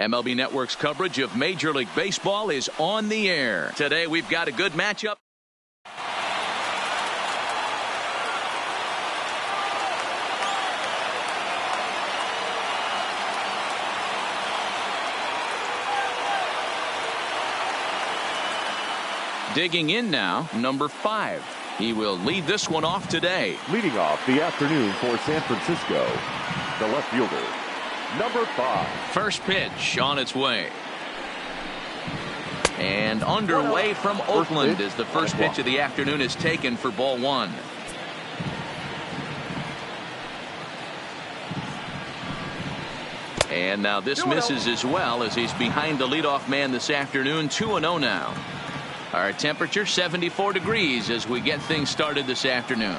MLB Network's coverage of Major League Baseball is on the air. Today we've got a good matchup. Digging in now, number 5. He will lead this one off today. Leading off the afternoon for San Francisco, the left fielder, number 5. First pitch on its way. And underway from Oakland as the first pitch of the afternoon is taken for ball 1. And now this misses as well as he's behind the leadoff man this afternoon. 2-0 now. Our temperature 74 degrees as we get things started this afternoon.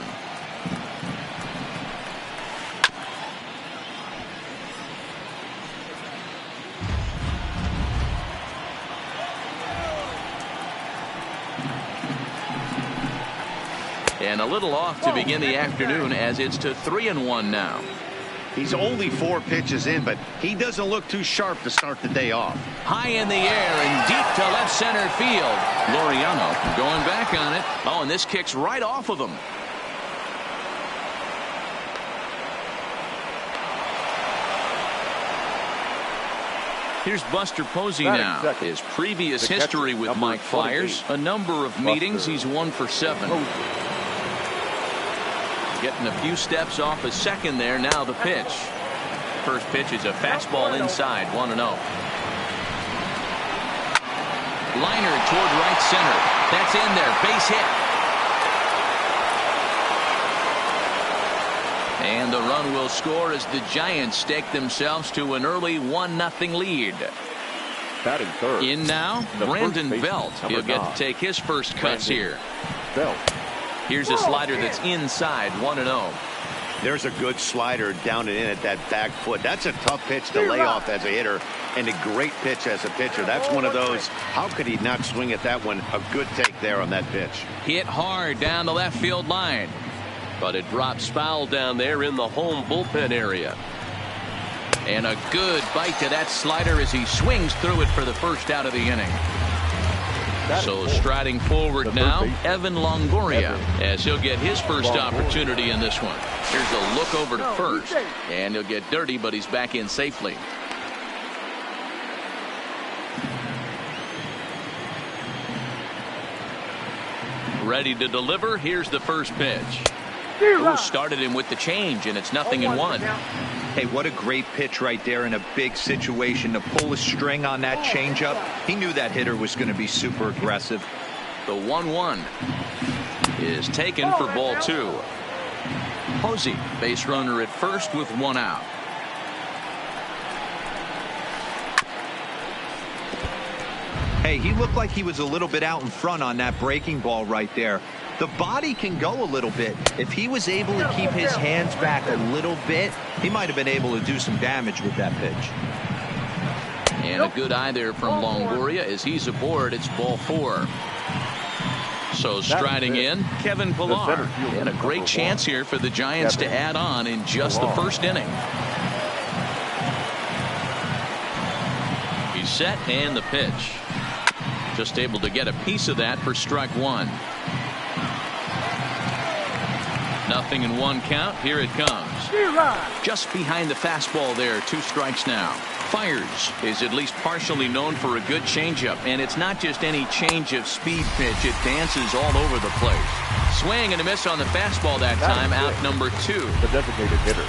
And a little off to begin the afternoon as it's to 3-1 now. He's only 4 pitches in, but he doesn't look too sharp to start the day off. High in the air and deep to left center field. Laureano going back on it. Oh, and this kicks right off of him. Here's Buster Posey now. His previous history with Mike Fiers, a number of meetings. He's 1 for 7. Getting a few steps off a second there. Now the pitch. First pitch is a fastball inside. 1-0. Liner toward right center. That's in there. Base hit. And the run will score as the Giants stake themselves to an early 1-0 lead. Batting third. In now, Brandon Belt. He'll get to take his first cuts here. Belt. Here's a slider that's inside. 1-0. There's a good slider down and in at that back foot. That's a tough pitch to lay off as a hitter, and a great pitch as a pitcher. That's one of those. How could he not swing at that one? A good take there on that pitch. Hit hard down the left field line, but it drops foul down there in the home bullpen area. And a good bite to that slider as he swings through it for the first out of the inning. So striding forward now, Evan Longoria, as he'll get his first opportunity in this one. Here's a look over to first, and he'll get dirty, but he's back in safely. Ready to deliver. Here's the first pitch. Ooh, started him with the change, and it's 0-1. Hey, what a great pitch right there in a big situation to pull a string on that changeup. He knew that hitter was going to be super aggressive. The 1-1 is taken for ball 2. Posey, base runner at first with 1 out. Hey, he looked like he was a little bit out in front on that breaking ball right there. The body can go a little bit. If he was able to keep his hands back a little bit, he might have been able to do some damage with that pitch. And a good eye there from Longoria as he's aboard. It's ball 4. So striding in, Kevin Pillar. And a great chance here for the Giants to add on in just the first inning. He's set and the pitch. Just able to get a piece of that for strike 1. 0-1 count. Here it comes. Just behind the fastball there. 2 strikes now. Fiers is at least partially known for a good changeup, and it's not just any change of speed pitch. It dances all over the place. Swing and a miss on the fastball that time. Out number 2. The designated hitter,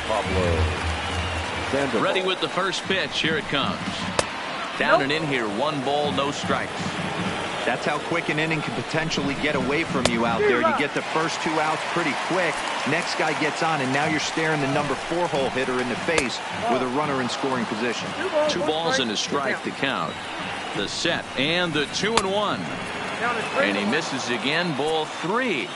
Pablo Sandoval. Ready with the first pitch. Here it comes. Down and in here. 1 ball, no strikes. That's how quick an inning can potentially get away from you out there. You get the first 2 outs pretty quick. Next guy gets on, and now you're staring the number 4 hole hitter in the face with a runner in scoring position. 2 balls and a strike to count. The set and the 2-1. And he misses again. Ball 3.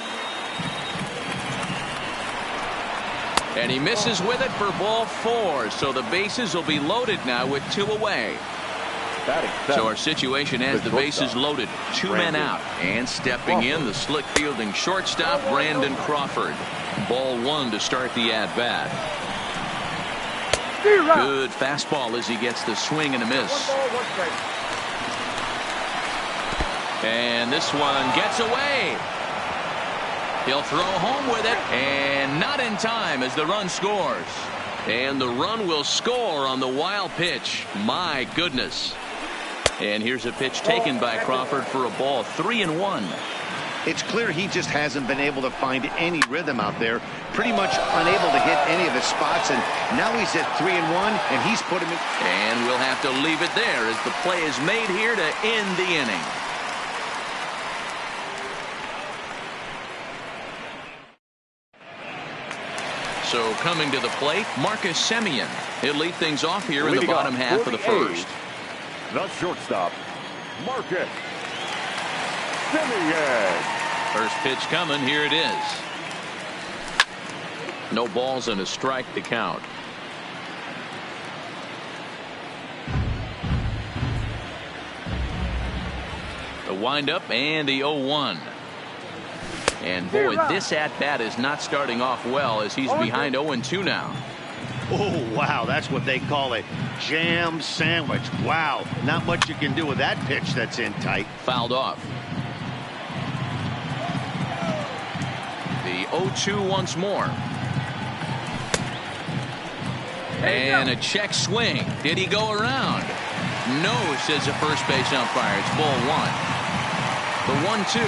And he misses with it for ball 4. So the bases will be loaded now with 2 away. So our situation has the bases loaded. 2 men out. And stepping in, the slick fielding shortstop, Brandon Crawford. Ball 1 to start the at-bat. Good fastball as he gets the swing and a miss. And this one gets away. He'll throw home with it, and not in time as the run scores. And the run will score on the wild pitch. My goodness. And here's a pitch taken by Crawford for a ball. 3-1. It's clear he just hasn't been able to find any rhythm out there. Pretty much unable to hit any of his spots, and now he's at 3-1, and he's put him in. And we'll have to leave it there as the play is made here to end the inning. So coming to the plate, Marcus Semien. He'll lead things off here in the bottom half of the first. The shortstop, Marcus Semien. First pitch coming. Here it is. No balls and a strike to count. The windup and the 0-1. And boy, this at-bat is not starting off well as he's behind 0-2 now. Oh, wow, that's what they call it. Jam sandwich. Wow, not much you can do with that pitch that's in tight. Fouled off. The 0-2 once more. And a check swing. Did he go around? No, says the first base umpire. It's ball one. The 1-2.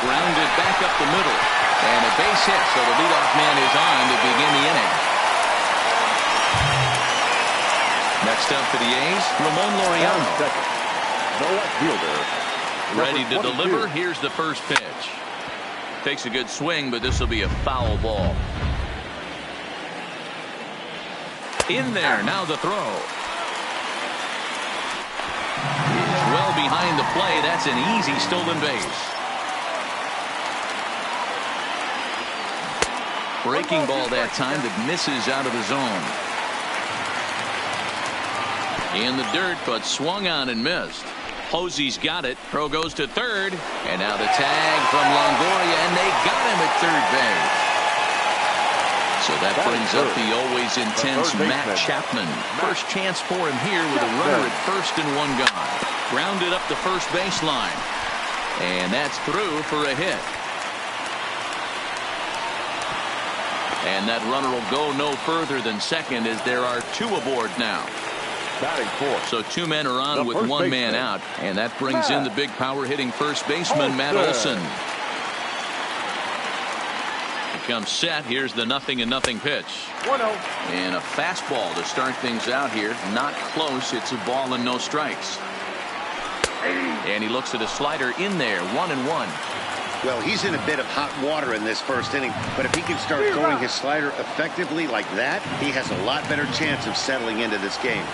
Grounded back up the middle. And a base hit, so the leadoff man is on to begin the inning. Next up for the A's, Ramon Laureano. The left fielder. Ready to number 22. deliver. Here's the first pitch. Takes a good swing, but this will be a foul ball. In there, now the throw. He's well behind the play. That's an easy stolen base. Breaking ball that time that misses out of the zone. In the dirt, but swung on and missed. Posey's got it. Throw goes to third. And now the tag from Longoria, and they got him at third base. So that brings up the always intense Matt Chapman. First chance for him here with a runner at first and one gone. Grounded up the first baseline. And that's through for a hit. And that runner will go no further than second as there are two aboard now. Batting fourth. So two men are on with one man out. And that brings in the big power hitting first baseman, Matt Olson. He comes set. Here's the 0-0 pitch. 1-0. And a fastball to start things out here. Not close. It's a ball and no strikes. And he looks at a slider in there. 1-1. Well, he's in a bit of hot water in this first inning, but if he can start throwing his slider effectively like that, he has a lot better chance of settling into this game.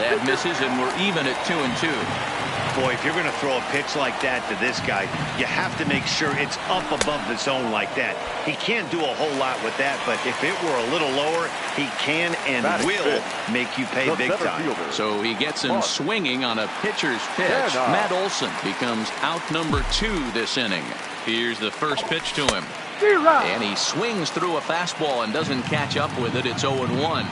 That misses, and we're even at 2-2. Boy, if you're going to throw a pitch like that to this guy, you have to make sure it's up above the zone like that. He can't do a whole lot with that, but if it were a little lower, he can and will make you pay big time. So he gets him swinging on a pitcher's pitch. Matt Olson becomes out number 2 this inning. Here's the first pitch to him. And he swings through a fastball and doesn't catch up with it. It's 0-1.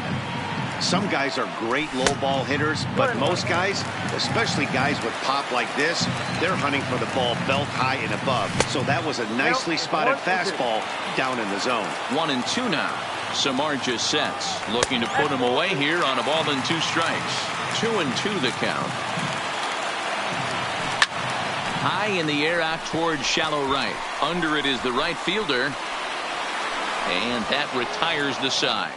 Some guys are great low ball hitters, but most guys, especially guys with pop like this, they're hunting for the ball belt high and above. So that was a nicely spotted fastball down in the zone. 1-2 now. Samardzija sets, looking to put him away here on a ball and 2 strikes. 2-2 the count. High in the air out towards shallow right. Under it is the right fielder. And that retires the side.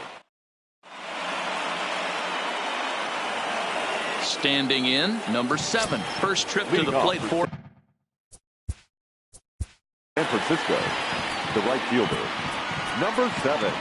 Standing in, number 7. First trip to the plate for San Francisco, the right fielder, number 7.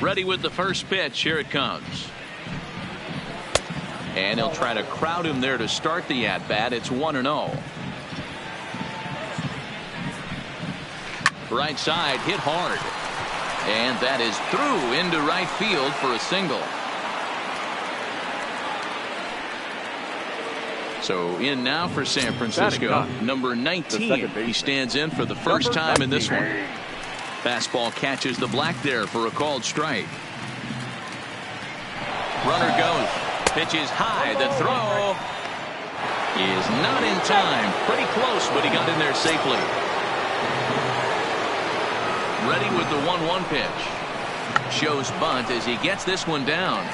Ready with the first pitch. Here it comes. And he'll try to crowd him there to start the at-bat. It's 1-0. Right side hit hard. And that is through into right field for a single. So in now for San Francisco, number 19. He stands in for the first time in this one. Fastball catches the black there for a called strike. Runner goes. Pitches high. The throw is not in time. Pretty close, but he got in there safely. Ready with the 1-1 pitch. Shows bunt as he gets this one down.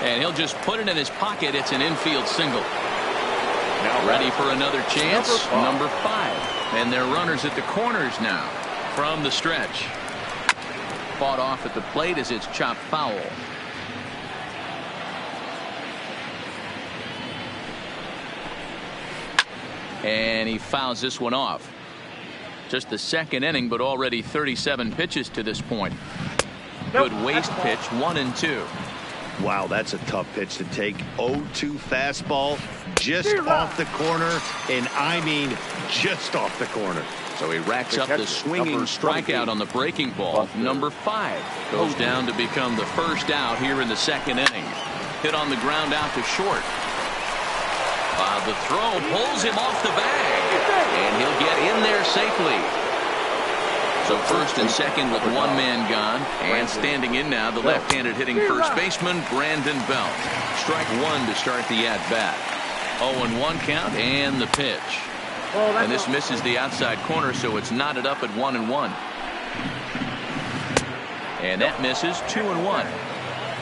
And he'll just put it in his pocket. It's an infield single. Now ready for another chance. Number 5. And they're runners at the corners now from the stretch. Fought off at the plate as it's chopped foul. And he fouls this one off. Just the second inning, but already 37 pitches to this point. Good waste pitch, 1-2. Wow, that's a tough pitch to take. 0-2 fastball just off the corner, and I mean just off the corner. So he racks up the swinging strikeout on the breaking ball. Number 5 goes down to become the first out here in the second inning. Hit on the ground out to short. The throw pulls him off the bag, and he'll get in there safely. So first and second with one man gone, and standing in now the left-handed hitting first baseman Brandon Belt. Strike one to start the at-bat. 0-1 count and the pitch. And this misses the outside corner, so it's knotted up at 1-1. And that misses 2-1.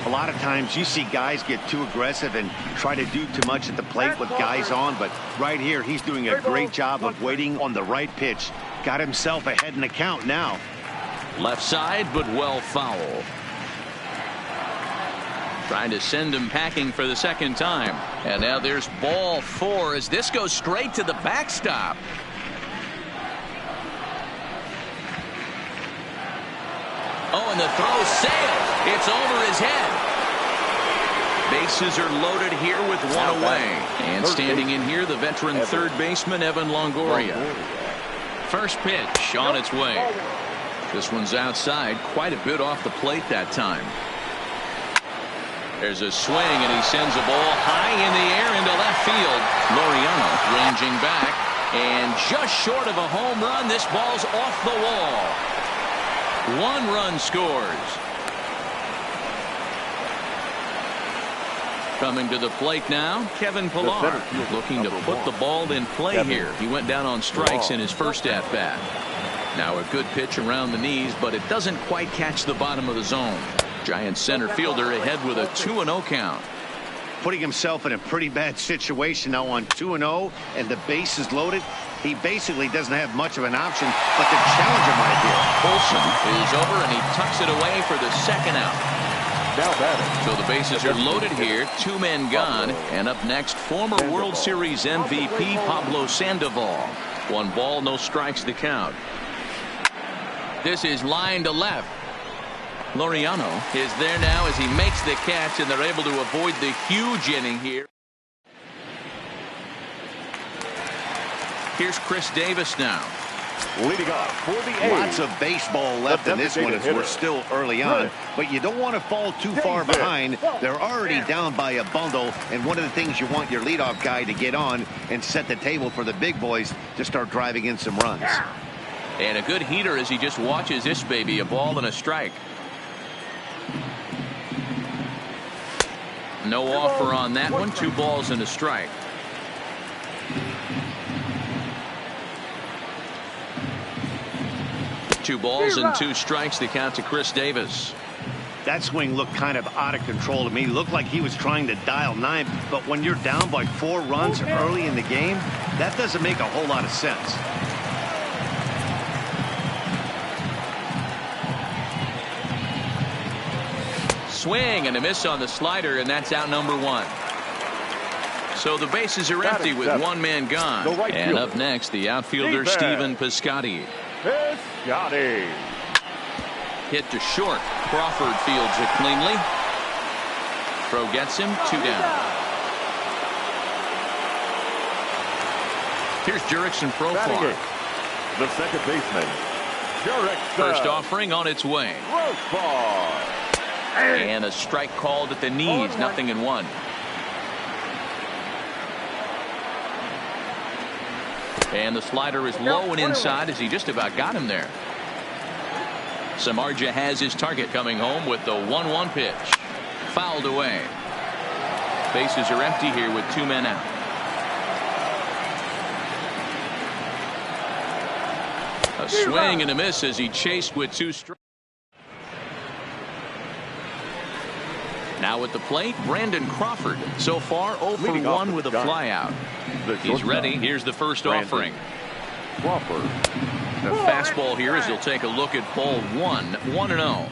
A lot of times you see guys get too aggressive and try to do too much at the plate with guys on, but right here he's doing a great job of waiting on the right pitch. Got himself ahead in the count now. Left side, but well foul. Trying to send him packing for the second time. And now there's ball 4 as this goes straight to the backstop. Oh, and the throw sails. It's over his head. Bases are loaded here with one away. And standing in here, the veteran third baseman, Evan Longoria. First pitch on its way. This one's outside, quite a bit off the plate that time. There's a swing, and he sends a ball high in the air into left field. Laureano ranging back, and just short of a home run, this ball's off the wall. 1 run scores. Coming to the plate now, Kevin Pillar, looking to put the ball in play here. He went down on strikes in his first at-bat. Now a good pitch around the knees, but it doesn't quite catch the bottom of the zone. Giant center fielder ahead with a 2-0 count. Putting himself in a pretty bad situation now on 2-0, and the base is loaded. He basically doesn't have much of an option, but the challenger might be. Olsen is over, and he tucks it away for the second out. So the bases are loaded here, 2 men gone, and up next, former World Series MVP Pablo Sandoval. 1 ball, no strikes to count. This is line to left. Laureano is there now as he makes the catch, and they're able to avoid the huge inning here. Here's Chris Davis now. Leading off for the A's. Lots of baseball left in this one as we're still early on, but you don't want to fall too far behind. They're already down by a bundle, and one of the things you want your leadoff guy to get on and set the table for the big boys to start driving in some runs. And a good heater as he just watches this baby, a ball and a strike. No offer on that one. 2 balls and a strike. Two balls and 2 strikes to count to Chris Davis. That swing looked kind of out of control to me. Looked like he was trying to dial 9, but when you're down by 4 runs early in the game, that doesn't make a whole lot of sense. Swing and a miss on the slider, and that's out number 1. So the bases are empty with 1 man gone. And up next, the outfielder Stephen Piscotty. Hit to short. Crawford fields it cleanly. Throw gets him, 2 down. Here's Jurickson Profar. The second baseman, First offering on its way. And a strike called at the knees. 0-1. And the slider is low and inside as he just about got him there. Samardzija has his target coming home with the 1-1 pitch. Fouled away. Bases are empty here with 2 men out. A swing and a miss as he chased with 2 strikes. Now at the plate, Brandon Crawford. So far 0 for 1 with a flyout. He's ready. Here's the first offering. Crawford. The fastball here as he'll take a look at ball 1. 1-0.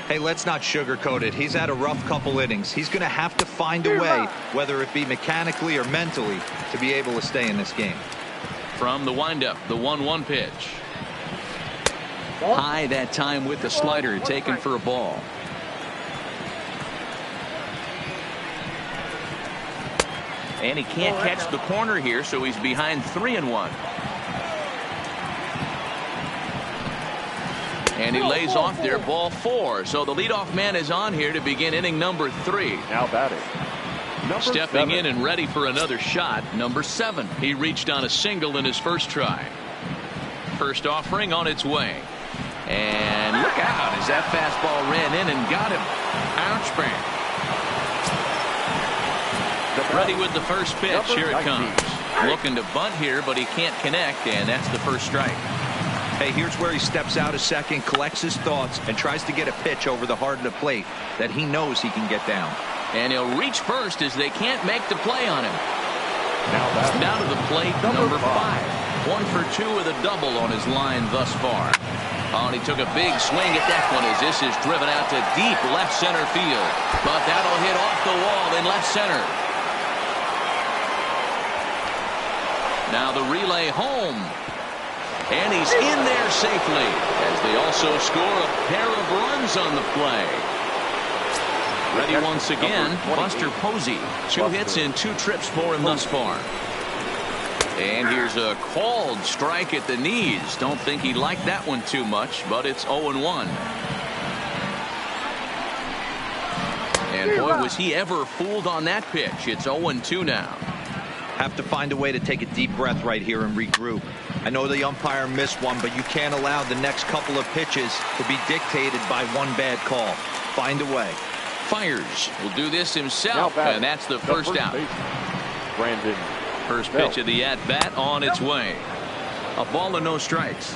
Hey, let's not sugarcoat it. He's had a rough couple innings. He's going to have to find a way, whether it be mechanically or mentally, to be able to stay in this game. From the windup, the 1-1 pitch. High that time with the slider taken for a ball. And he can't catch the corner here, so he's behind 3-1. And he lays off there, ball 4. So the leadoff man is on here to begin inning number 3. Now batting. Stepping in and ready for another shot, number 7. He reached on a single in his first try. First offering on its way. And look out as that fastball ran in and got him. Ouch, bang. Ready with the first pitch. Here it comes. Looking to bunt here, but he can't connect, and that's the first strike. Hey, here's where he steps out a second, collects his thoughts, and tries to get a pitch over the heart of the plate that he knows he can get down. And he'll reach first as they can't make the play on him. Now to the plate, number 5. 1 for 2 with a double on his line thus far. Oh, and he took a big swing at that one as this is driven out to deep left center field. But that'll hit off the wall in left center. Now the relay home. And he's in there safely as they also score a pair of runs on the play. Ready once again, Buster Posey. 2 hits in 2 trips for him thus far. And here's a called strike at the knees. Don't think he liked that one too much, but it's 0-1. And boy, was he ever fooled on that pitch. It's 0-2 now. Have to find a way to take a deep breath right here and regroup. I know the umpire missed one, but you can't allow the next couple of pitches to be dictated by one bad call. Find a way. Fires will do this himself, and that's the first out. Brandon. First pitch of the at-bat on its way. A ball and no strikes.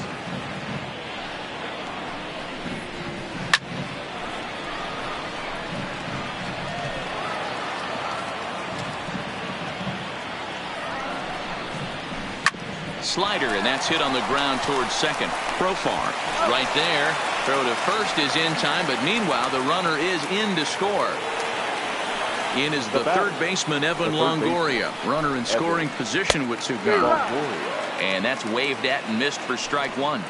Slider, and that's hit on the ground towards second. Profar right there. Throw to first is in time, but meanwhile the runner is in to score. In is the third baseman Evan Longoria. Runner in scoring position with 2 gone. And that's waved at and missed for strike 1.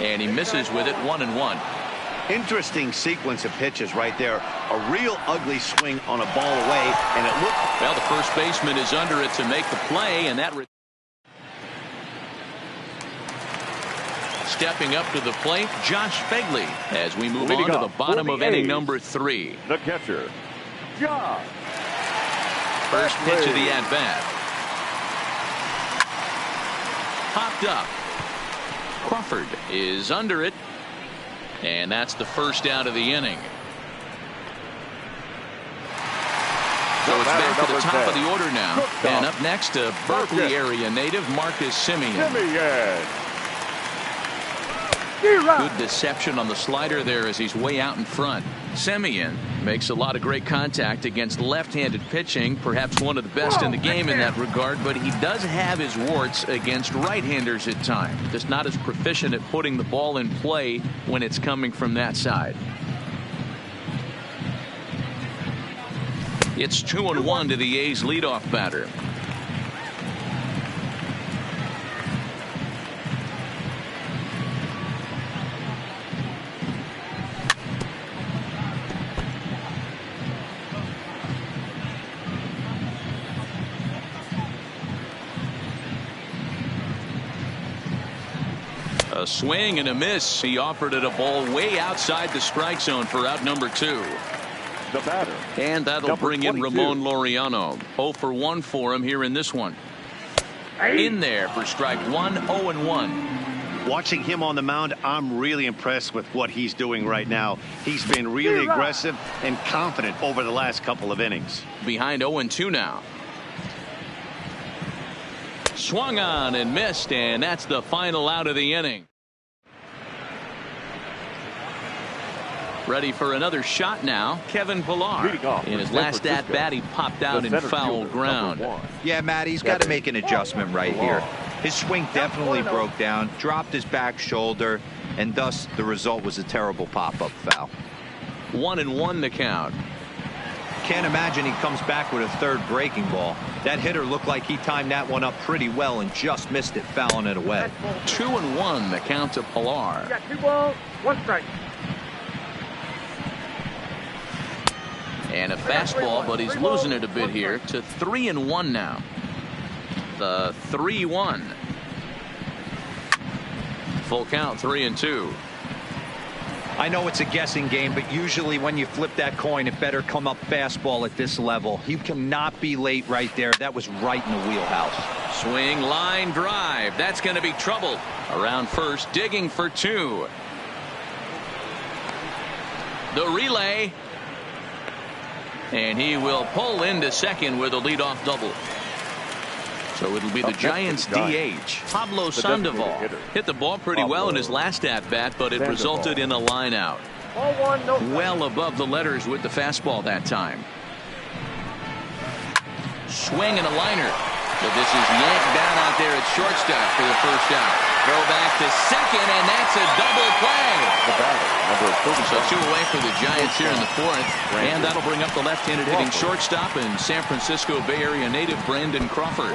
And he misses with it. 1-1. Interesting sequence of pitches right there. A real ugly swing on a ball away, and it looked. Well, the first baseman is under it to make the play, and that. Stepping up to the plate, Josh Begley, as we move on to the bottom of inning number 3. The catcher, Josh. First pitch of the at-bat. Popped up. Crawford is under it. And that's the first out of the inning. So it's back to the top of the order now. And up next, a Berkeley area native, Marcus Semien. Good deception on the slider there as he's way out in front. Semien makes a lot of great contact against left-handed pitching, perhaps one of the best in the game in that regard, but he does have his warts against right-handers at times. Just not as proficient at putting the ball in play when it's coming from that side. It's 2-1 to the A's leadoff batter. A swing and a miss. He offered it a ball way outside the strike zone for out number 2. The batter. And that'll Number bring in 22. Ramon Laureano. 0 for 1 for him here in this one. In there for strike 1, 0-1. Watching him on the mound, I'm really impressed with what he's doing right now. He's been really aggressive and confident over the last couple of innings. Behind 0-2 now. Swung on and missed, and that's the final out of the inning. Ready for another shot now, Kevin Pillar. In his last at-bat, he popped out in foul ground. Yeah, Matt, he's got to make an adjustment right here. His swing definitely broke down, dropped his back shoulder, and thus the result was a terrible pop-up foul. 1-1 the count. Can't imagine he comes back with a third breaking ball. That hitter looked like he timed that one up pretty well and just missed it, fouling it away. 2-1 the count to Pillar. You got 2 balls, 1 strike. And a fastball, but he's losing it a bit here to 3-1 now. The 3-1. Full count, 3-2. I know it's a guessing game, but usually when you flip that coin, it better come up fastball at this level. He cannot be late right there. That was right in the wheelhouse. Swing, line drive. That's going to be trouble. Around first, digging for 2. The relay. And he will pull into second with a leadoff double. So it'll be the Giants DH. Pablo Sandoval hit the ball pretty well in his last at-bat, but it resulted in a line out. Ball 1, no strike. Well above the letters with the fastball that time. Swing and a liner. But this is yanked down out there at shortstop for the first out. Throw back to second, and that's a double play. The batter, number 30. So 2 away for the Giants here in the 4th. And that'll bring up the left-handed hitting shortstop and San Francisco Bay Area native Brandon Crawford.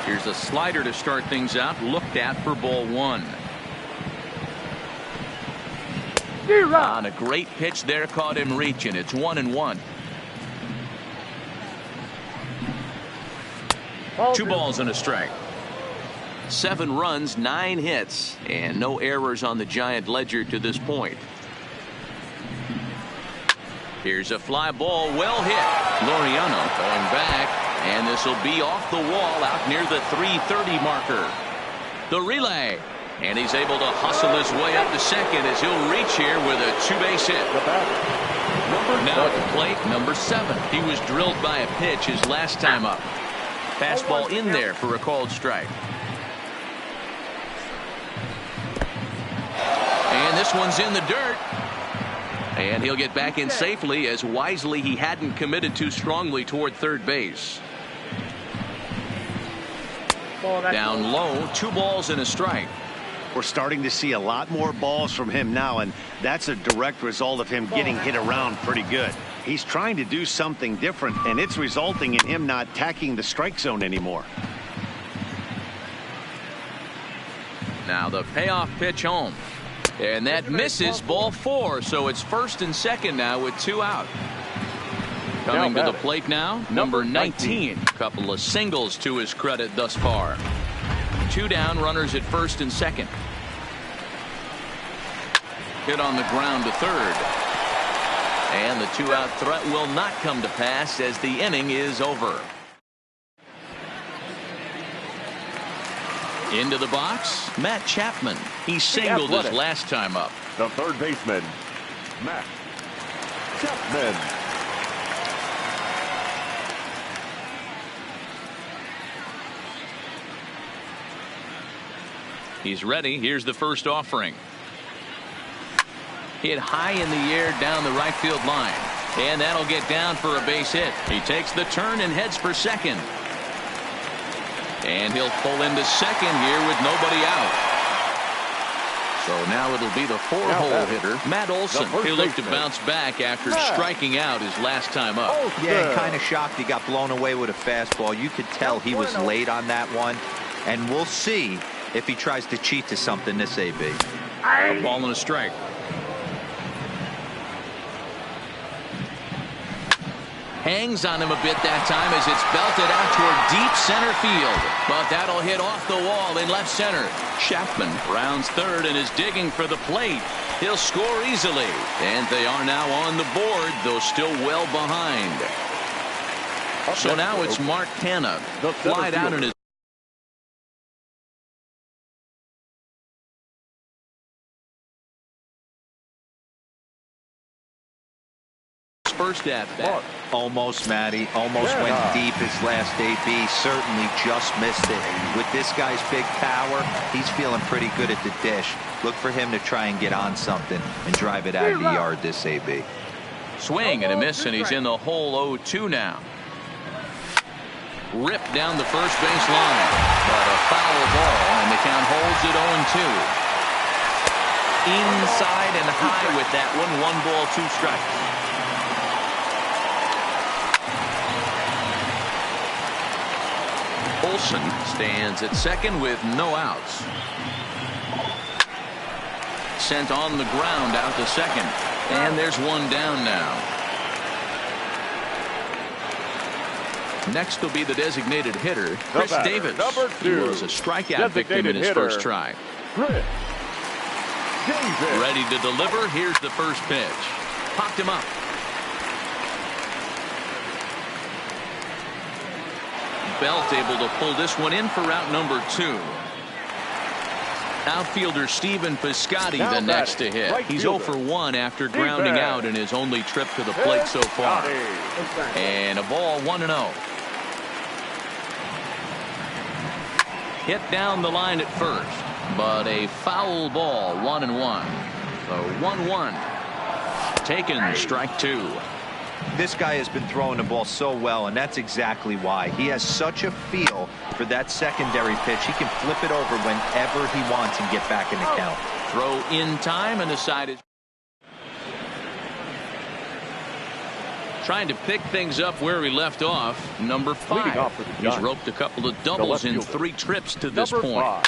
Here's a slider to start things out. Looked at for ball 1. On a great pitch there, caught him reaching. It's 1-1. 2 balls and a strike. 7 runs, 9 hits, and no errors on the Giant ledger to this point. Here's a fly ball, well hit. Laureano going back, and this will be off the wall out near the 330 marker. The relay, and he's able to hustle his way up to second as he'll reach here with a 2-base hit. Now at the plate, number 7. He was drilled by a pitch his last time up. Fastball in there for a called strike. And this one's in the dirt. And he'll get back in safely, as wisely he hadn't committed too strongly toward third base. Down low, 2 balls and a strike. We're starting to see a lot more balls from him now, and that's a direct result of him getting hit around pretty good. He's trying to do something different, and it's resulting in him not tacking the strike zone anymore. Now the payoff pitch home. And that misses, ball 4. So it's first and second now with 2 out. Coming to the plate now, number 19. Couple of singles to his credit thus far. 2 down, runners at first and second. Hit on the ground to third. And the 2-out threat will not come to pass as the inning is over. Into the box, Matt Chapman. He singled his last time up. The third baseman, Matt Chapman. He's ready. Here's the first offering. Hit high in the air down the right field line. And that'll get down for a base hit. He takes the turn and heads for second. And he'll pull into second here with nobody out. So now it'll be the 4-hole hitter, Matt Olson. He'll look to bounce back after striking out his last time up. Yeah, kind of shocked he got blown away with a fastball. You could tell he was late on that one. And we'll see if he tries to cheat to something this AB. A ball and a strike. Hangs on him a bit that time as it's belted out toward deep center field. But that'll hit off the wall in left center. Chapman rounds third and is digging for the plate. He'll score easily. And they are now on the board, though still well behind. So now it's Mark Canha. Fly down in his first at bat. Almost, Matty. Almost went deep his last AB. Certainly just missed it. With this guy's big power, he's feeling pretty good at the dish. Look for him to try and get on something and drive it out of the yard this AB. Swing and a miss, and he's in the hole 0-2 now. Ripped down the first base line. But a foul ball, and the count holds it 0-2. Inside and high with that one. 1 ball, 2 strikes. Olsen stands at second with no outs. Sent on the ground out to second. And there's one down now. Next will be the designated hitter, Chris Davis. Number 2. He was a strikeout victim in his first try. Chris Davis. Ready to deliver. Here's the first pitch. Popped him up. Belt able to pull this one in for route number 2. Outfielder Stephen Piscotty the next to hit. He's 0 for 1 after grounding out in his only trip to the plate so far. And a ball 1-0. Hit down the line at first, but a foul ball. 1-1. So 1-1. Taken, strike 2. This guy has been throwing the ball so well, and that's exactly why. He has such a feel for that secondary pitch. He can flip it over whenever he wants and get back in the count. Throw in time, and the side is trying to pick things up where we left off. Number 5. He's roped a couple of doubles in 3 trips to this point.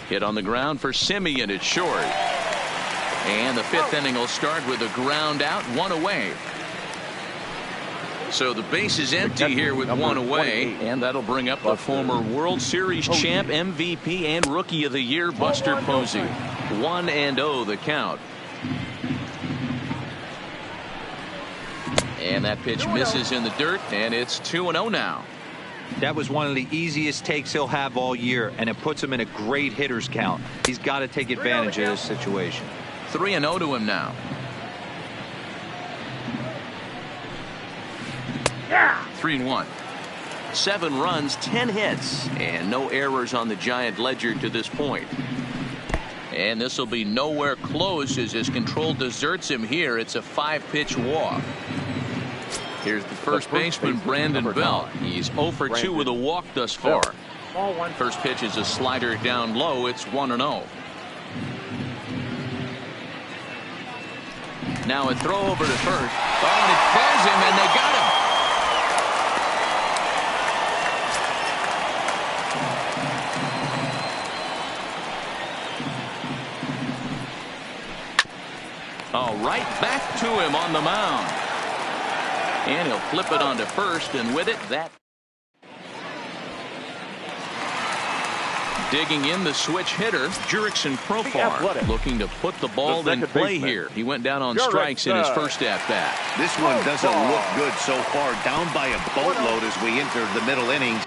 Hit on the ground for Simeon at short. And the 5th inning will start with a ground out, 1 away. So the base is empty here with 1 away, and that'll bring up the former World Series champ, MVP, and Rookie of the Year, Buster Posey. 1-0 the count. And that pitch misses in the dirt, and it's 2-0 now. That was one of the easiest takes he'll have all year, and it puts him in a great hitter's count. He's got to take advantage of this situation. 3-0 to him now. 3-1. 7 runs, 10 hits, and no errors on the Giant ledger to this point. And this will be nowhere close as his control deserts him here. It's a 5-pitch walk. Here's the first baseman, Brandon Belt. He's 0 for 2 with a walk thus far. First pitch is a slider down low. It's 1-0. Now a throw over to first. Oh, and it throws him, and they got him. Oh, right back to him on the mound. And he'll flip it onto first, and with it, that. Digging in the switch hitter, Jurickson Profar, looking to put the ball in play here. He went down on strikes in his first at-bat. This one doesn't look good so far. Down by a boatload as we enter the middle innings.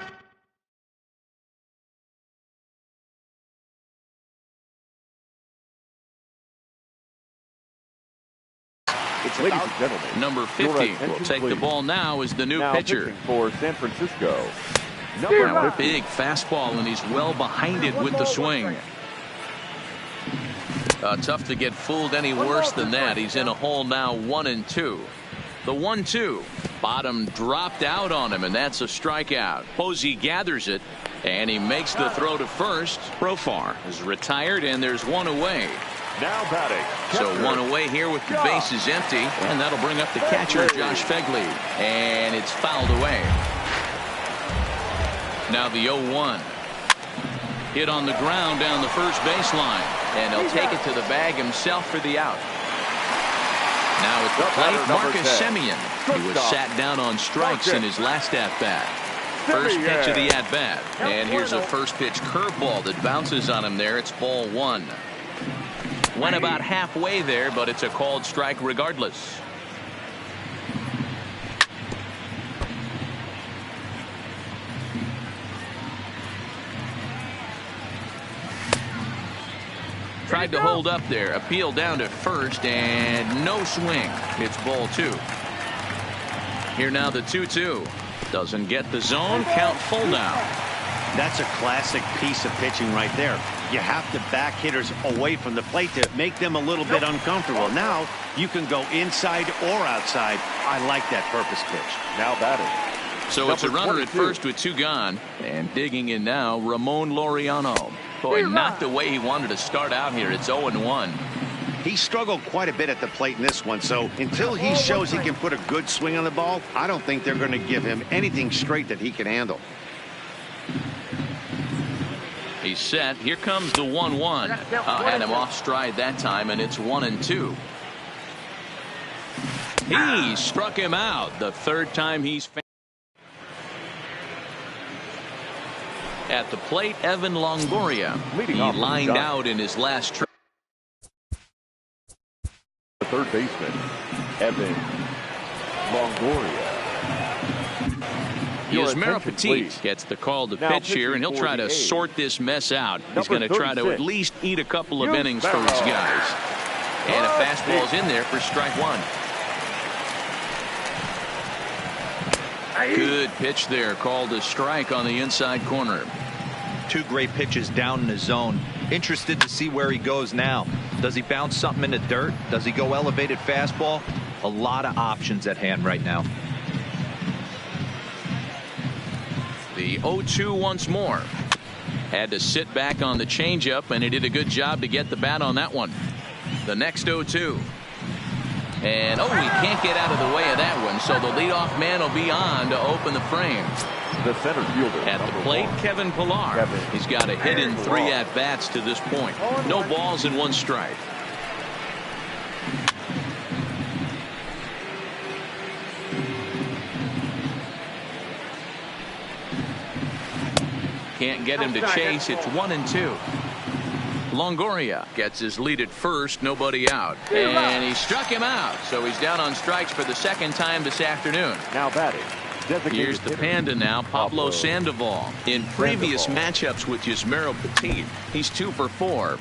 Ladies and gentlemen, number 50 will take the ball now as the new pitcher for San Francisco. Now a big fastball, and he's well behind it with the swing. Tough to get fooled any worse than that. He's in a hole now, 1-2. The 1-2. Bottom dropped out on him, and that's a strikeout. Posey gathers it, and he makes the throw to first. Profar is retired, and there's 1 away. Now batting. So 1 away here with the bases empty, and that'll bring up the catcher, Josh Fegley, and it's fouled away. Now the 0-1. Hit on the ground down the first baseline, and he'll take it to the bag himself for the out. Now at the plate, Marcus Semien. He was Shortstop. sat down on strikes in his last at-bat. First pitch of the at-bat. And here's a first pitch curveball that bounces on him there. It's ball one. Went about halfway there, but it's a called strike regardless. Tried to hold up there. Appeal down to first, and no swing. It's ball two. Here now the 2-2. Doesn't get the zone. Count full now. That's a classic piece of pitching right there. You have to back hitters away from the plate to make them a little bit uncomfortable. Now you can go inside or outside. I like that purpose pitch. Now batting. So it's a runner at first with two gone. And digging in now, Ramon Laureano. Boy, not the way he wanted to start out here. It's 0-1. He struggled quite a bit at the plate in this one, so until he shows he can put a good swing on the ball, I don't think they're going to give him anything straight that he can handle. He's set. Here comes the 1-1. Had him off stride that time, and it's 1-2. He struck him out the third time he's at the plate. Evan Longoria. He lined out in his last trip. The third baseman, Evan Longoria. Yasmero Petit gets the call to pitch here, and he'll try to sort this mess out. He's going to try to at least eat a couple of innings for his guys. And a fastball's in there for strike one. Good pitch there, called a strike on the inside corner. Two great pitches down in the zone. Interested to see where he goes now. Does he bounce something in the dirt? Does he go elevated fastball? A lot of options at hand right now. The 0-2 once more. Had to sit back on the changeup, and he did a good job to get the bat on that one. The next 0-2. And he can't get out of the way of that one, so the leadoff man will be on to open the frame. The center fielder. At the plate, Kevin Pillar. He's got a hit in 3 at-bats to this point. No balls and 1 strike. Can't get him to chase. It's 1-2. Longoria gets his lead at first. Nobody out. And he struck him out. So he's down on strikes for the second time this afternoon. Now batting. Here's the Panda now, Pablo Sandoval. In previous matchups with Yasmero Petit, he's 2 for 4.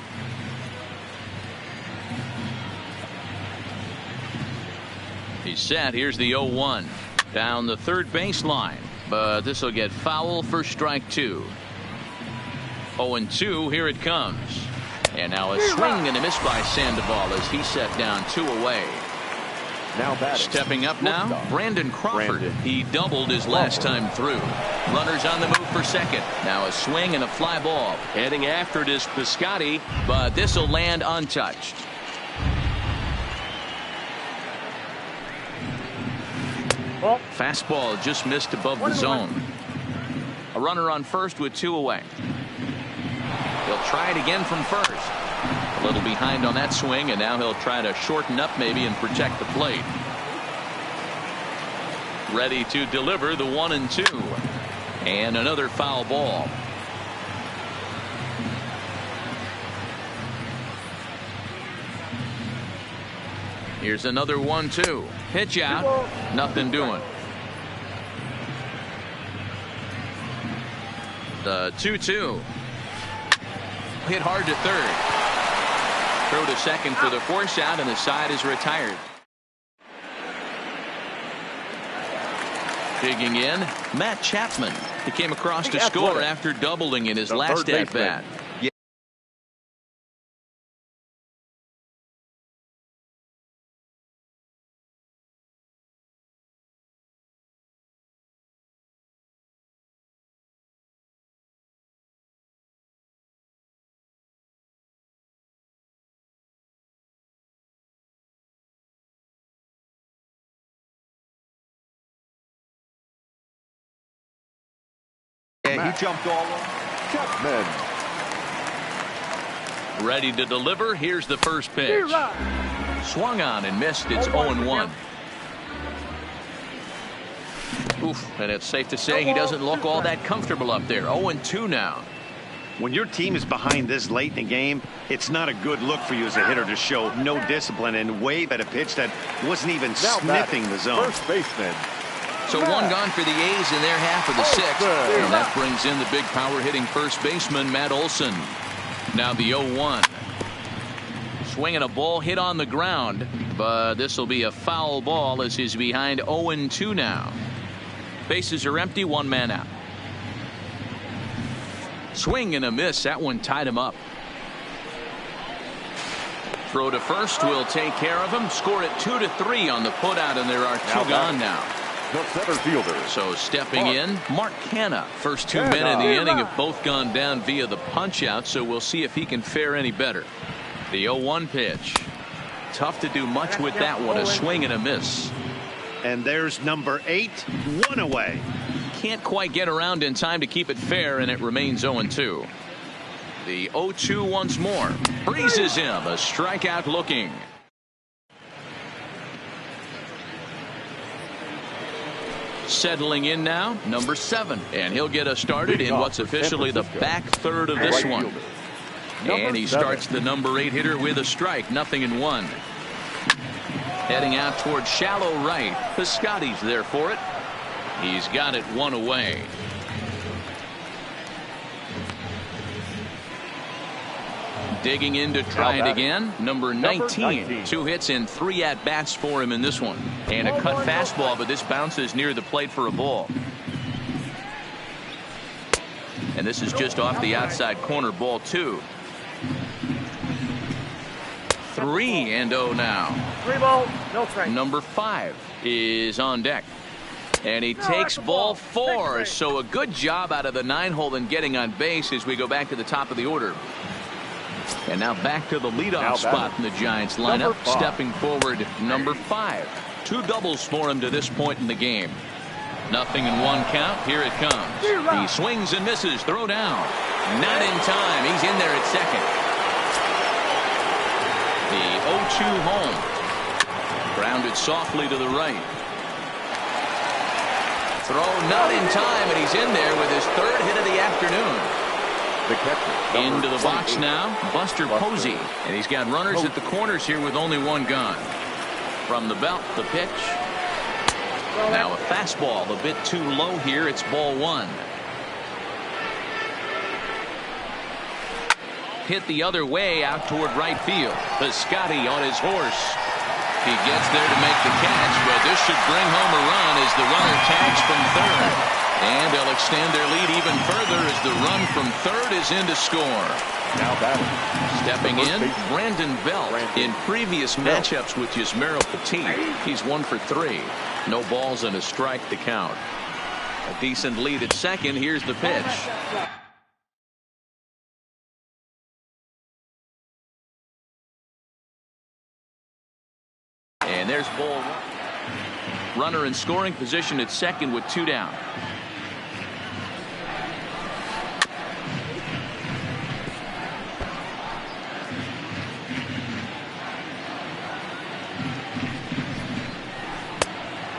He's set. Here's the 0-1. Down the third baseline. But this will get foul for strike 2. 0-2. Here it comes. And now a swing and a miss by Sandoval as he set down 2 away. Now batting. Stepping up now, Brandon Crawford. He doubled his last time through. Runners on the move for second. Now a swing and a fly ball. Heading after it is Piscotty, but this will land untouched. Fastball just missed above the zone. A runner on first with 2 away. He'll try it again from first. A little behind on that swing, and now he'll try to shorten up maybe and protect the plate. Ready to deliver the 1-2. And another foul ball. Here's another 1-2. Pitch out. Nothing doing. The 2-2. Hit hard to third. Throw to second for the force out, and the side is retired. Digging in, Matt Chapman. He came across to score after doubling in his last at-bat. Yeah, he jumped all over. Chapman. Ready to deliver. Here's the first pitch. Swung on and missed. It's 0-1. Oof, and it's safe to say he doesn't look all that comfortable up there. 0-2 now. When your team is behind this late in the game, it's not a good look for you as a hitter to show no discipline and wave at a pitch that wasn't even sniffing the zone. First baseman. So one gone for the A's in their half of the sixth. And that brings in the big power hitting first baseman, Matt Olson. Now the 0-1. Swinging a ball hit on the ground, but this will be a foul ball as he's behind 0-2 now. Bases are empty, one man out. Swing and a miss. That one tied him up. Throw to first will take care of him. Score it 2-3 on the putout, and there are two gone now. The center fielder. So stepping in, Mark Canha. First 2 men in the inning have both gone down via the punch out, so we'll see if he can fare any better. The 0-1 pitch. Tough to do much with that one. A swing and a miss. And there's number 8, 1 away. Can't quite get around in time to keep it fair, and it remains 0-2. The 0-2 once more. Freezes him. A strikeout looking. Settling in now, number 7. And he'll get us started in what's officially the back third of this one. And he starts the number 8 hitter with a strike. 0-1. Heading out towards shallow right. Piscotty's there for it. He's got it 1 away. Digging in to try it again. Number 19. 2 hits and 3 at-bats for him in this one. And a cut fastball, but this bounces near the plate for a ball. And this is just off the outside corner, ball 2. 3-0 now. 3 balls, no strike. Number 5 is on deck. And he takes ball 4. So a good job out of the 9-hole in getting on base as we go back to the top of the order. And now back to the leadoff spot in the Giants lineup. Stepping forward, number 5. 2 doubles for him to this point in the game. 0-1 count. Here it comes. He swings and misses. Throw down. Not in time. He's in there at second. The 0-2 home. Grounded softly to the right. Throw not in time, and he's in there with his 3rd hit of the afternoon. The catcher. Into the box now, Buster Posey. And he's got runners at the corners here with only 1 gone. From the belt, the pitch. Now a fastball a bit too low here. It's ball 1. Hit the other way out toward right field. Piscotty on his horse. He gets there to make the catch, but this should bring home a run as the runner tags from 3rd. And they'll extend their lead even further as the run from 3rd is in to score. Now batting. Stepping in, Brandon Belt. In previous matchups with Yusmeiro Petit, he's 1 for 3. No balls and a strike to count. A decent lead at second. Here's the pitch. And there's ball 1. Runner in scoring position at second with 2 down.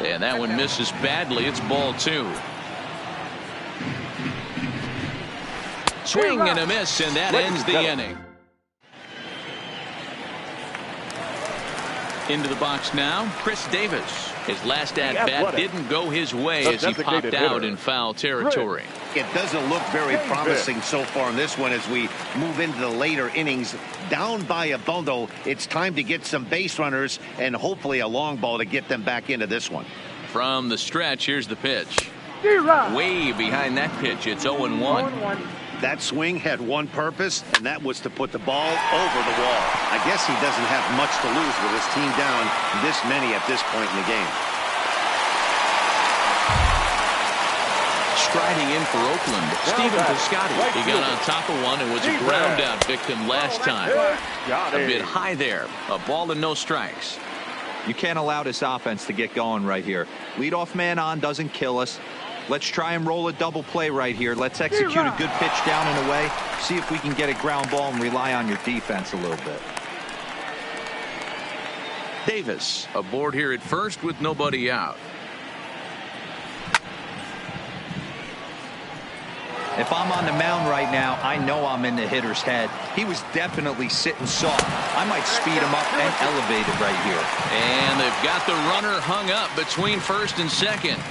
And that one misses badly. It's ball 2. Swing and a miss, and that ends the inning. Into the box now, Chris Davis. His last at-bat didn't go his way as he popped out in foul territory. It doesn't look very promising so far in this one as we move into the later innings. Down by a bundle, it's time to get some base runners and hopefully a long ball to get them back into this one. From the stretch, here's the pitch. Way behind that pitch, it's 0-1. That swing had one purpose, and that was to put the ball over the wall. I guess he doesn't have much to lose with his team down this many at this point in the game. Striding in for Oakland, Stephen Piscotty. He got on top of one and was a ground out victim last time. A bit high there. A ball and no strikes. You can't allow this offense to get going right here. Leadoff man on doesn't kill us. Let's try and roll a double play right here. Let's execute a good pitch down and away. See if we can get a ground ball and rely on your defense a little bit. Davis aboard here at first with nobody out. If I'm on the mound right now, I know I'm in the hitter's head. He was definitely sitting soft. I might speed him up and elevate it right here. And they've got the runner hung up between first and second.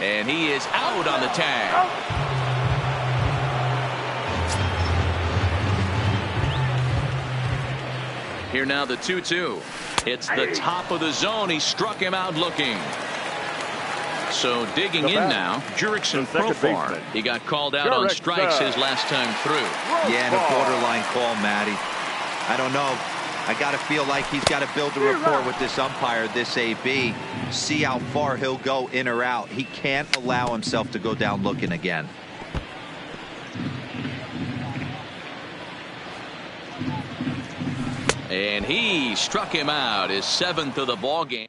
And he is out on the tag. Here now the 2-2. It's the top of the zone. He struck him out looking. So digging in now, Jurickson Profar. He got called out on strikes his last time through. Yeah, and a borderline call, Matty. I don't know. I got to feel like he's got to build a rapport with this umpire, this AB. See how far he'll go in or out. He can't allow himself to go down looking again. And he struck him out, his 7th of the ball game.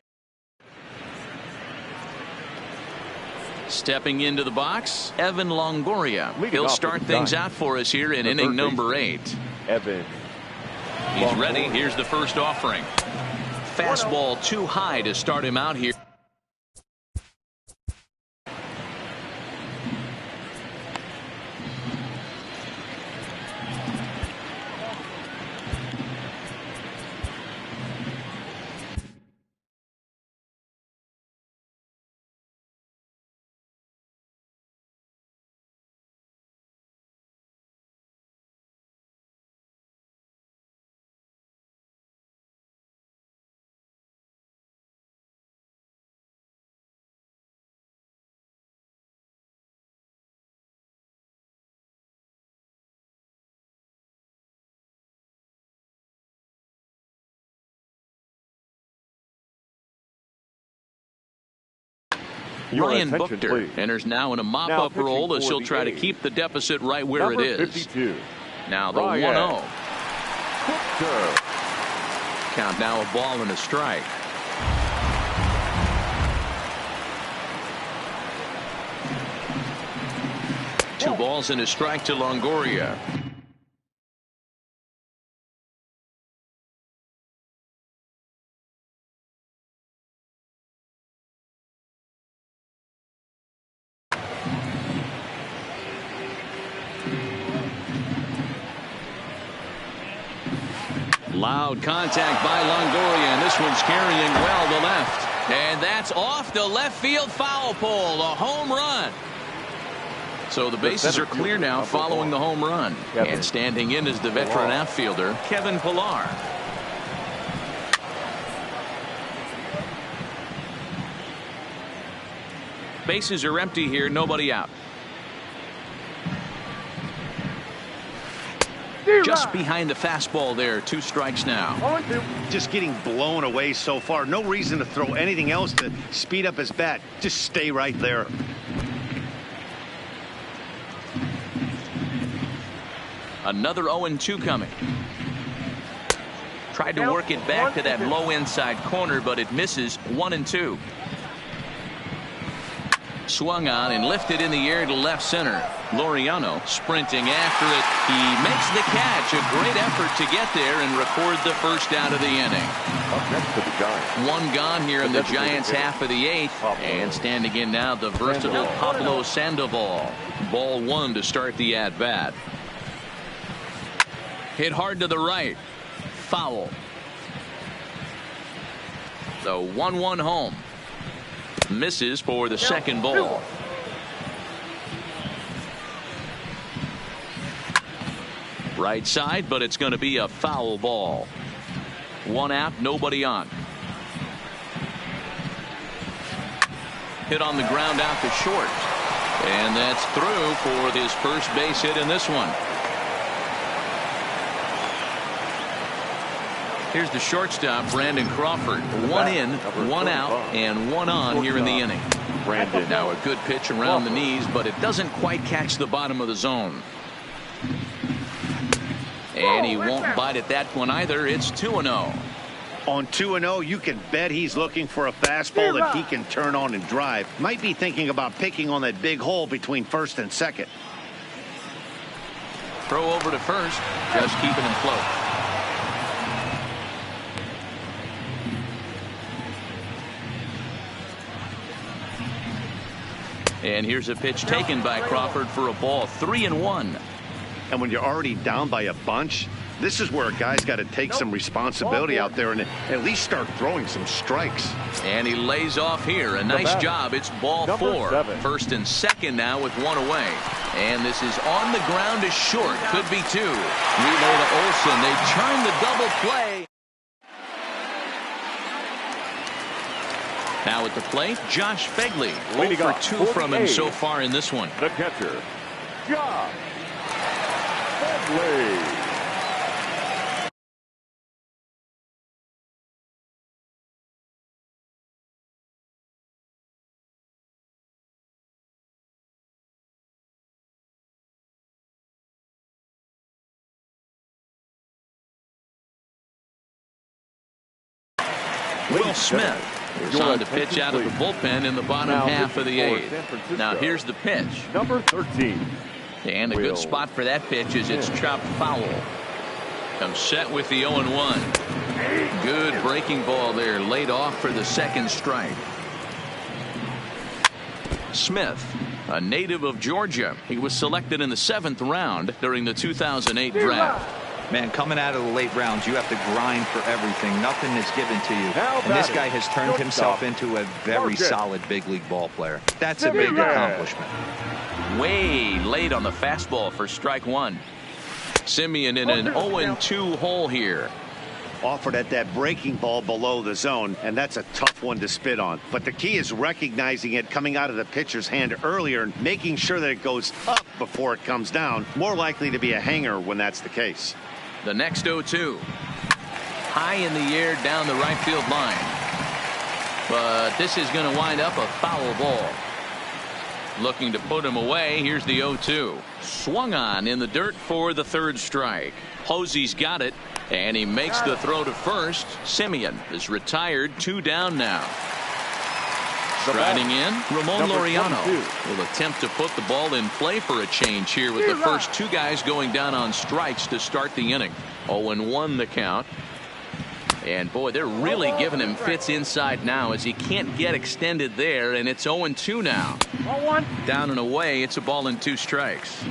Stepping into the box, Evan Longoria. He'll start things out for us here in inning number 8. Evan. He's ready. Here's the first offering. Fastball too high to start him out here. Ryan Buchter enters now in a mop-up role as he'll try to keep the deficit right where it is. 52. Now the 1-0. Count now a ball and a strike. Two balls and a strike to Longoria. Loud contact by Longoria, and this one's carrying well to left. And that's off the left field foul pole, a home run. So the bases are clear now following the home run. And standing in is the veteran outfielder, Kevin Pillar. Bases are empty here, nobody out. Just behind the fastball there, 2 strikes now. Just getting blown away so far. No reason to throw anything else to speed up his bat. Just stay right there. Another 0-2 coming. Tried to work it back to that low inside corner, but it misses. 1-2. Swung on and lifted in the air to left center. Laureano sprinting after it. He makes the catch. A great effort to get there and record the first out of the inning. Up next to the Giants. 1 gone here in the Giants half of the 8th. And standing in now the versatile Pablo Sandoval. Ball 1 to start the at-bat. Hit hard to the right. Foul. The 1-1 home. Misses for the second ball. Right side, but it's going to be a foul ball. 1 out, nobody on. Hit on the ground out to short. And that's through for his first base hit in this one. Here's the shortstop, Brandon Crawford. 1 in, 1 out, and 1 on here in the inning. Brandon. Now a good pitch around the knees, but it doesn't quite catch the bottom of the zone. And he won't bite at that one either. It's 2-0. On 2-0, you can bet he's looking for a fastball that he can turn on and drive. Might be thinking about picking on that big hole between first and second. Throw over to first, just keeping him float. And here's a pitch taken by Crawford for a ball. 3-1. And when you're already down by a bunch, this is where a guy's got to take some responsibility out there and at least start throwing some strikes. And he lays off here. A nice job. It's ball 4. 7. First and second now with 1 away. And this is on the ground to short. Could be 2. Relay to Olsen. They churn the double play. Now at the plate, Josh Begley. 0 for 2 from him so far in this one. The catcher, Josh Begley. Will Smith is on to pitch out of the bullpen in the bottom half of the 8th. Now here's the pitch. Number 13. And a good spot for that pitch is it's chopped foul. Comes set with the 0-1. Good breaking ball there, laid off for the second strike. Smith, a native of Georgia. He was selected in the 7th round during the 2008 draft. Man, coming out of the late rounds, you have to grind for everything. Nothing is given to you. And this guy has turned himself into a very solid big league ball player. That's a big accomplishment. Way late on the fastball for strike 1. Simeon in an 0-2 hole here. Offered at that breaking ball below the zone, and that's a tough one to spit on. But the key is recognizing it coming out of the pitcher's hand earlier and making sure that it goes up before it comes down. More likely to be a hanger when that's the case. The next 0-2. High in the air down the right field line. But this is going to wind up a foul ball. Looking to put him away. Here's the 0-2. Swung on in the dirt for the 3rd strike. Posey's got it. And he makes the throw to first. Simeon is retired. 2 down now. Striding in, Ramon Laureano will attempt to put the ball in play for a change here with the first 2 guys going down on strikes to start the inning. 0-1 the count. And boy, they're really giving him fits inside now as he can't get extended there, and it's 0-2 now. Down and away, it's a ball and 2 strikes.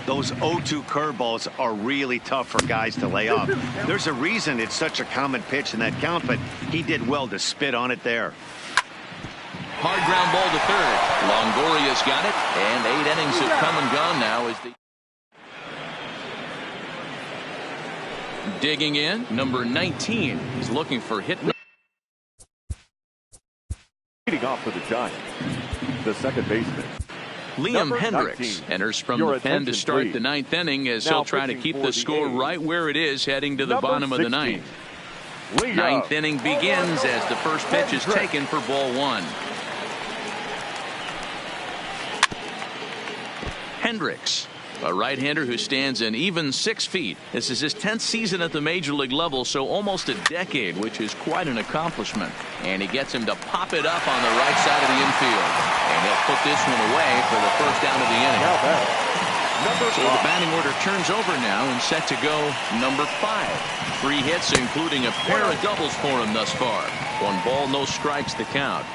Those 0-2 curveballs are really tough for guys to lay off. There's a reason it's such a common pitch in that count, but he did well to spit on it there. Hard ground ball to 3rd. Longoria's got it, and 8 innings have come and gone now as the digging in. Number 19 is looking for hit. Leading off for the Giants, the second baseman, Liam Hendricks enters from the pen to start the 9th inning as he'll try to keep the score right where it is heading to the bottom of the 9th. 9th inning begins as the first pitch is taken for ball 1. Hendricks, a right-hander who stands an even 6 feet. This is his 10th season at the major league level, so almost a decade, which is quite an accomplishment. And he gets him to pop it up on the right side of the infield. And he'll put this one away for the first out of the inning. So the batting order turns over now and set to go number 5. 3 hits, including a pair of doubles for him thus far. 1 ball, no strikes to count.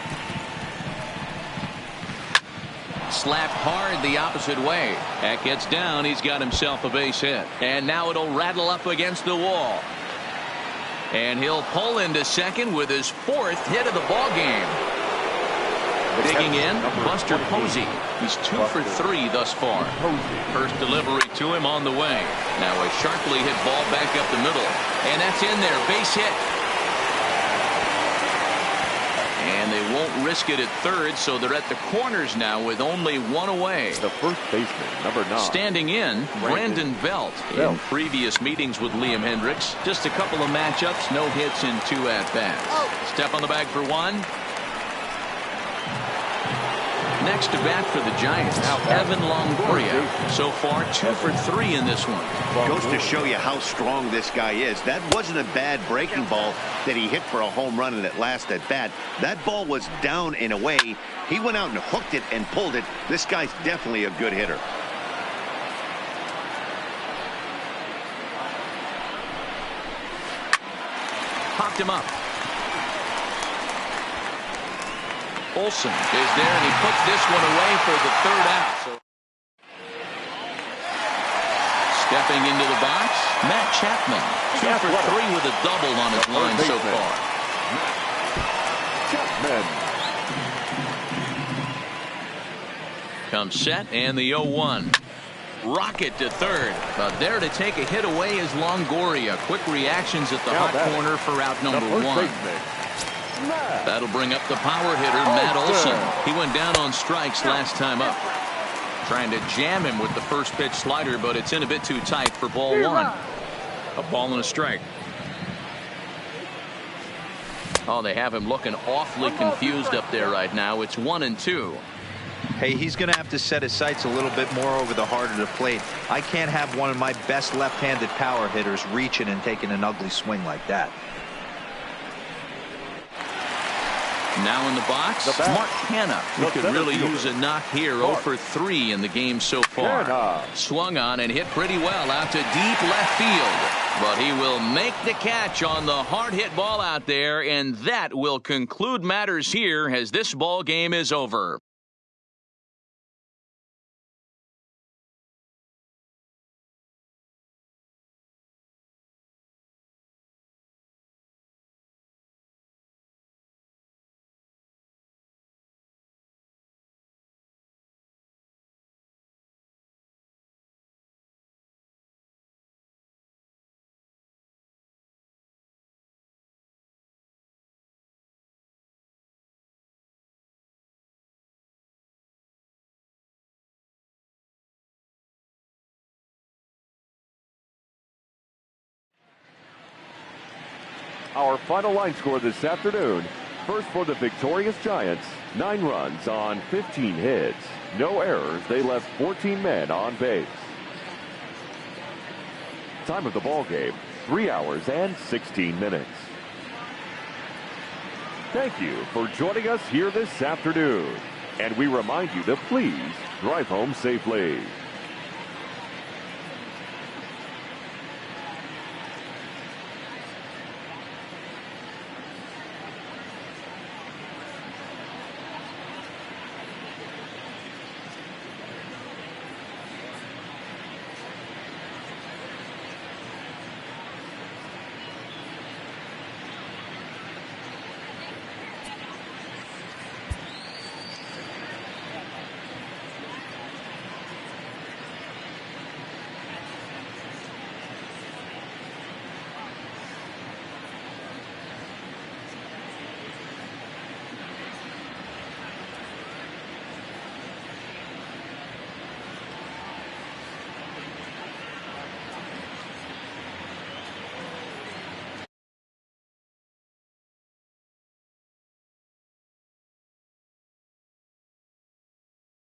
Slapped hard the opposite way. That gets down. He's got himself a base hit. And now it'll rattle up against the wall. And he'll pull into second with his 4th hit of the ball game. Digging in, Buster Posey. He's 2 for 3 thus far. First delivery to him on the way. Now a sharply hit ball back up the middle. And that's in there. Base hit. And they won't risk it at 3rd, so they're at the corners now with only 1 away. The first baseman, number 9. Standing in, Brandon Belt. In previous meetings with Liam Hendricks, just a couple of matchups, no hits in 2 at-bats. Step on the bag for 1. Next to bat for the Giants, Evan Longoria. So far, 2 for 3 in this one. Goes to show you how strong this guy is. That wasn't a bad breaking ball that he hit for a home run in that last at bat. That ball was down and away. He went out and hooked it and pulled it. This guy's definitely a good hitter. Popped him up. Olsen is there, and he puts this one away for the 3rd out. So, stepping into the box, Matt Chapman. 2 for 3 with a double on his line so far. Chapman. Comes set, and the 0-1. Rocket to 3rd. But there to take a hit away is Longoria. Quick reactions at the hot corner for out number 1. That'll bring up the power hitter, Matt Olson. He went down on strikes last time up. Trying to jam him with the first pitch slider, but it's in a bit too tight for ball 1. A ball and a strike. Oh, they have him looking awfully confused up there right now. It's 1-2. Hey, he's going to have to set his sights a little bit more over the heart of the plate. I can't have one of my best left-handed power hitters reaching and taking an ugly swing like that. Now in the box, Mark Hanna. He could really use a knock here. 0 for 3 in the game so far. Swung on and hit pretty well out to deep left field. But he will make the catch on the hard hit ball out there, and that will conclude matters here as this ball game is over. Our final line score this afternoon. First for the victorious Giants, 9 runs on 15 hits. No errors. They left 14 men on base. Time of the ball game, 3 hours and 16 minutes. Thank you for joining us here this afternoon. And we remind you to please drive home safely.